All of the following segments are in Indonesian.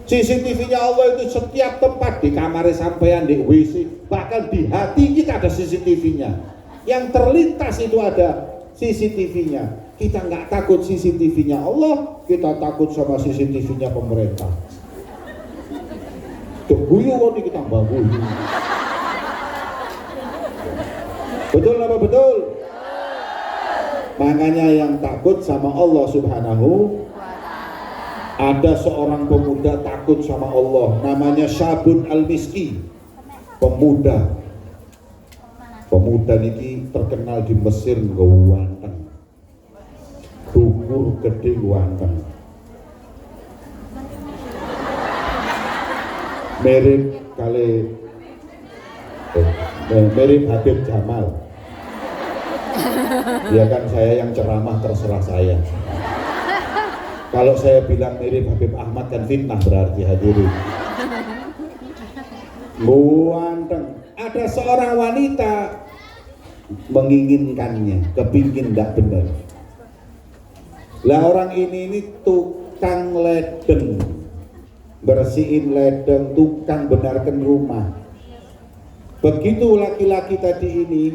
CCTV-nya Allah itu setiap tempat, di kamar sampean, di WC, bahkan di hati kita ada CCTV-nya. Yang terlintas itu ada CCTV-nya. Kita nggak takut CCTV-nya Allah, kita takut sama CCTV-nya pemerintah. Tuh guyu kok kita bangun. Betul apa betul? Makanya yang takut sama Allah Subhanahu. Ada seorang pemuda takut sama Allah, namanya Syabun Al-Miski. Pemuda ini terkenal di Mesir ganteng, dukur gede ganteng, mirip Habib Jamal. Ya kan, saya yang ceramah terserah saya. Kalau saya bilang mirip Habib Ahmad kan fitnah berarti hadirin. Ganteng. Ada seorang wanita menginginkannya, kepingin tidak benar. Lah orang ini tukang ledeng, bersihin ledeng, tukang benarkan rumah. Begitu laki-laki tadi ini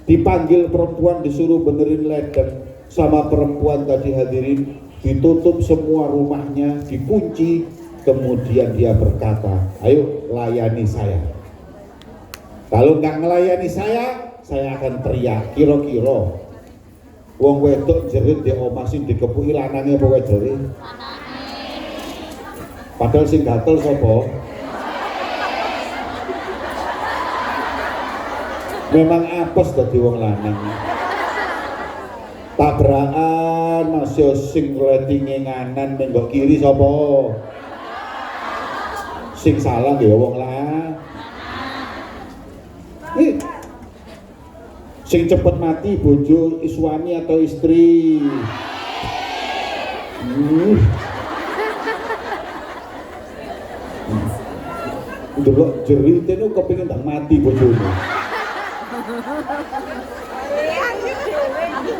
dipanggil perempuan, disuruh benerin ledeng sama perempuan tadi hadirin, ditutup semua rumahnya, dikunci, kemudian dia berkata, ayo layani saya. Kalau nggak melayani saya akan teriak. Kira-kira wong wedok jerit di omah sing dikepuki lanange apa wedoke? Padahal sing gatel sapa? Memang apes dadi wong lanang. Tabrakan masih sing letinge nganan menggok kiri sapa? Sing salah ya wong lanang. Sing cepet mati bojo suami atau istri? Delok jerite nu kepengin tak mati bojone.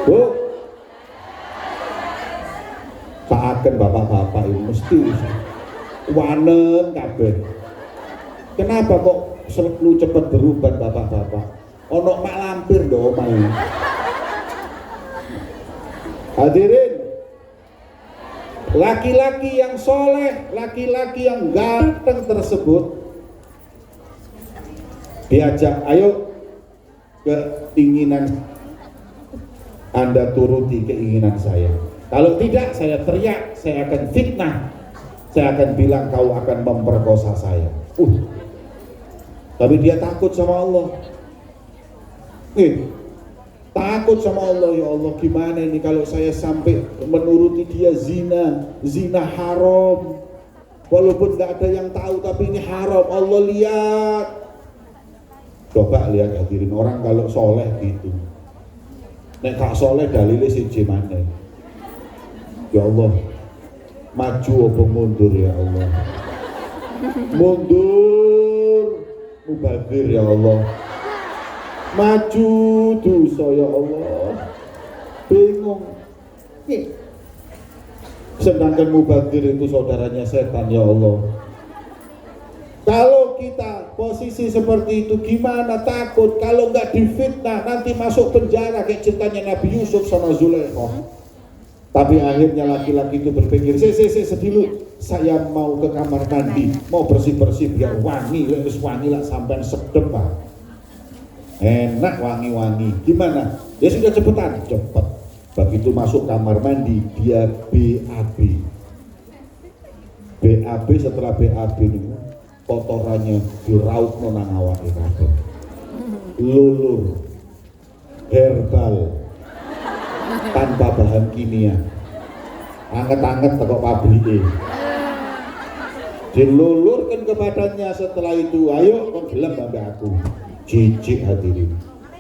Bu, saaken bapak-bapak ini mesti wanen kabeh. Kenapa kok selalu cepat berubah bapak-bapak? Ono mak lampir do omahe. Hadirin, laki-laki yang soleh, laki-laki yang ganteng tersebut diajak, ayo keinginan Anda turuti keinginan saya. Kalau tidak, saya teriak, saya akan fitnah, saya akan bilang kau akan memperkosa saya. Tapi dia takut sama Allah. Takut sama Allah, ya Allah gimana ini kalau saya sampai menuruti dia zina haram. Walaupun nggak ada yang tahu tapi ini haram, Allah lihat. Coba lihat hadirin, orang kalau soleh gitu. Nek gak soleh dalilnya siji maneh. Ya Allah, maju apa mundur ya Allah? Mundur, mubadir ya Allah. Maju dosa ya Allah. Bingung. Sedangkan mubadir itu saudaranya setan ya Allah. Kalau kita posisi seperti itu gimana? Takut kalau nggak difitnah nanti masuk penjara kayak ceritanya Nabi Yusuf sama Zulaikha. Tapi akhirnya laki-laki itu berpikir, sedih, saya mau ke kamar mandi, mau bersih-bersih biar wangi, lebih wangi lah sampai sedep Pak. Enak wangi-wangi. Gimana? Ya sudah cepetan, cepet. Begitu masuk kamar mandi dia BAB. Setelah BAB ini kotorannya diraut nang awake kabeh. Lulur, herbal, tanpa bahan kimia, anget-anget teko pabrike. Dilulurkan ke badannya. Setelah itu, ayo kau gelem sampai aku. Jijik hadirin,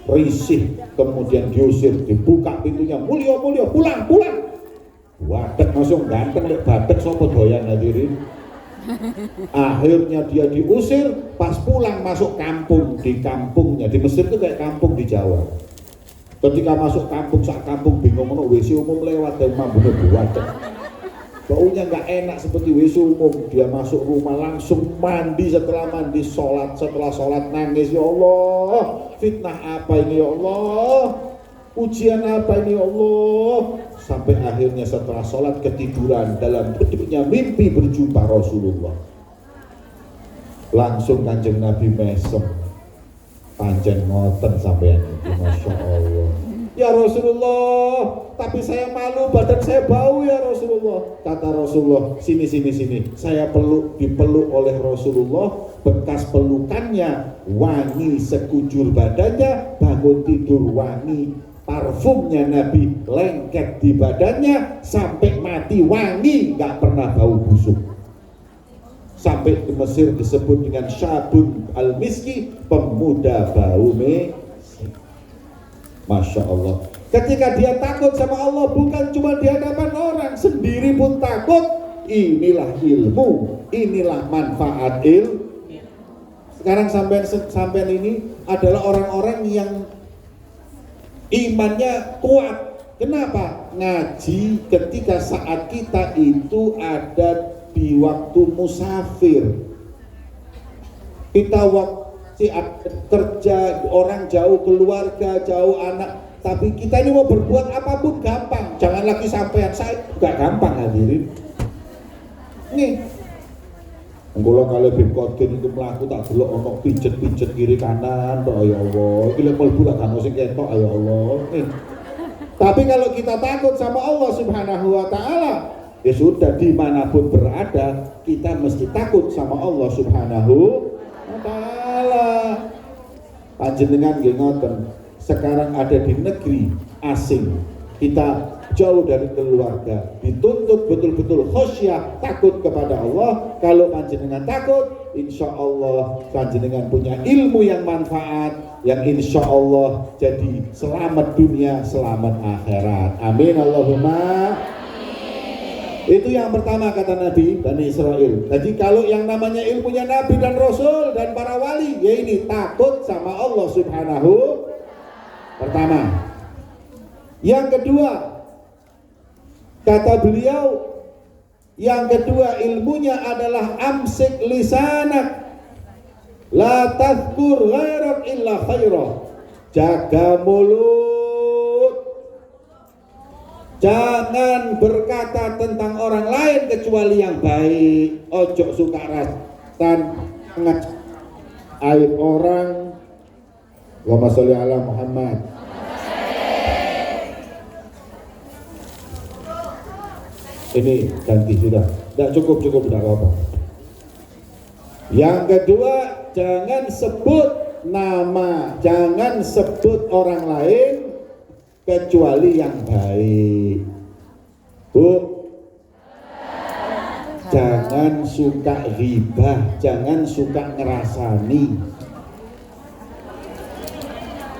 risih, kemudian diusir, dibuka pintunya, mulia pulang. Wadek langsung ganteng lek badek sapa doyan hadirin. Akhirnya dia diusir, pas pulang masuk kampung, di kampungnya di Mesir itu kayak kampung di Jawa. Ketika masuk kampung, sak kampung bingung, WC umum lewat dan mambune wadek. baunya nggak enak seperti WC umum. Dia masuk rumah langsung mandi, setelah mandi sholat, setelah sholat nangis, ya Allah, fitnah apa ini ya Allah, ujian apa ini ya Allah, sampai akhirnya setelah sholat ketiduran, dalam bentuknya mimpi berjumpa Rasulullah. Langsung Kanjeng Nabi mesem, panjang ngoten sampean itu, Masya Allah. Ya Rasulullah, tapi saya malu, badan saya bau ya Rasulullah. Kata Rasulullah, sini, saya dipeluk oleh Rasulullah, bekas pelukannya wangi sekujur badannya, bangun tidur wangi, parfumnya Nabi lengket di badannya, sampai mati wangi, gak pernah bau busuk. Sampai di Mesir disebut dengan Syabun al-Miski, pemuda bau mesir. Masya Allah. Ketika dia takut sama Allah, bukan cuma di hadapan orang, sendiri pun takut. Inilah ilmu, inilah manfaat ilmu. Sekarang sampean ini adalah orang-orang yang imannya kuat. Kenapa? Ngaji ketika saat kita itu ada di waktu musafir. Kita waktu kerja, orang jauh, keluarga jauh, anak, tapi kita ini mau berbuat apapun gampang. Jangan lagi sampean, saya juga gampang hadirin. Nih, kalau bin Qadir itu melaku tak delok ono pijet-pijet kiri kanan, toh ya Allah, iki lek mlebu lak gak sing ketok ya Allah. Nih. Tapi kalau kita takut sama Allah Subhanahu wa taala, ya sudah, dimanapun berada kita mesti takut sama Allah Subhanahu wa taala. Panjenengan nggih ngoten, sekarang ada di negeri asing, kita jauh dari keluarga, dituntut betul-betul khasyah, takut kepada Allah. Kalau panjenengan takut, insya Allah panjenengan punya ilmu yang manfaat, yang insya Allah jadi selamat dunia, selamat akhirat. Amin Allahumma. Itu yang pertama kata Nabi Bani Israel. Jadi kalau yang namanya ilmunya Nabi dan Rasul dan para wali, ya ini takut sama Allah Subhanahu. Pertama. Yang kedua, kata beliau, yang kedua ilmunya adalah amsik lisanak, la tadhkur ghairak illa khairah. Jaga mulut. Jangan berkata tentang orang lain kecuali yang baik. Ojo suka rasan aib orang. Allahumma sholli ala Muhammad. Ini ganti sudah. Tidak cukup tidak apa-apa. Yang kedua, jangan sebut nama, jangan sebut orang lain kecuali yang baik. Bu, jangan suka ghibah, jangan suka ngerasani.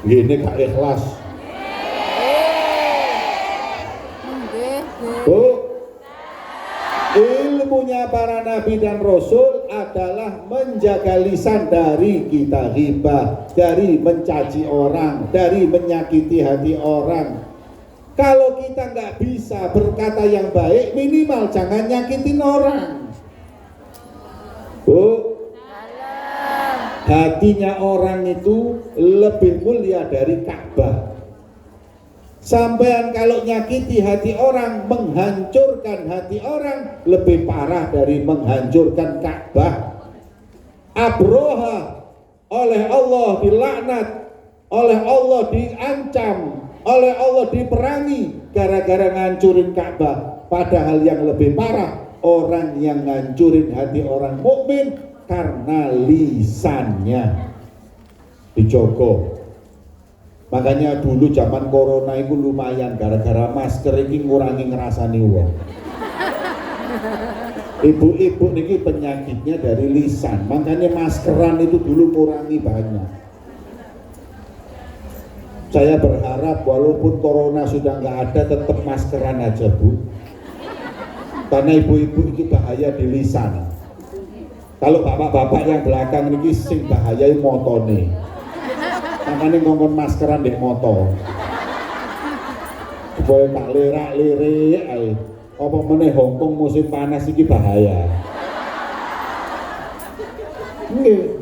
Ini gak ikhlas. Bu, ilmunya para nabi dan rasul adalah menjaga lisan dari kita ghibah, dari mencaci orang, dari menyakiti hati orang. Kalau kita nggak bisa berkata yang baik, minimal jangan nyakitin orang. Bu, hatinya orang itu lebih mulia dari Ka'bah. Sampean kalau nyakiti hati orang, menghancurkan hati orang, lebih parah dari menghancurkan Ka'bah. Abroha oleh Allah dilaknat, oleh Allah diancam, oleh Allah diperangi gara-gara ngancurin Ka'bah. Padahal yang lebih parah, orang yang ngancurin hati orang mukmin karena lisannya dijogo. Makanya dulu zaman corona itu lumayan, gara-gara masker ini ngurangi ngerasani uang. Ibu-ibu ini penyakitnya dari lisan, makanya maskeran itu dulu kurangi banyak. Saya berharap walaupun corona sudah nggak ada, tetap maskeran aja Bu. Karena ibu-ibu itu bahaya di lisan. Kalau bapak-bapak yang belakang ini sing bahaya motone. Makanya ngomong maskeran di motor supaya tak lirak-lirik. Apa meneh Hongkong musim panas iki bahaya. Nggih,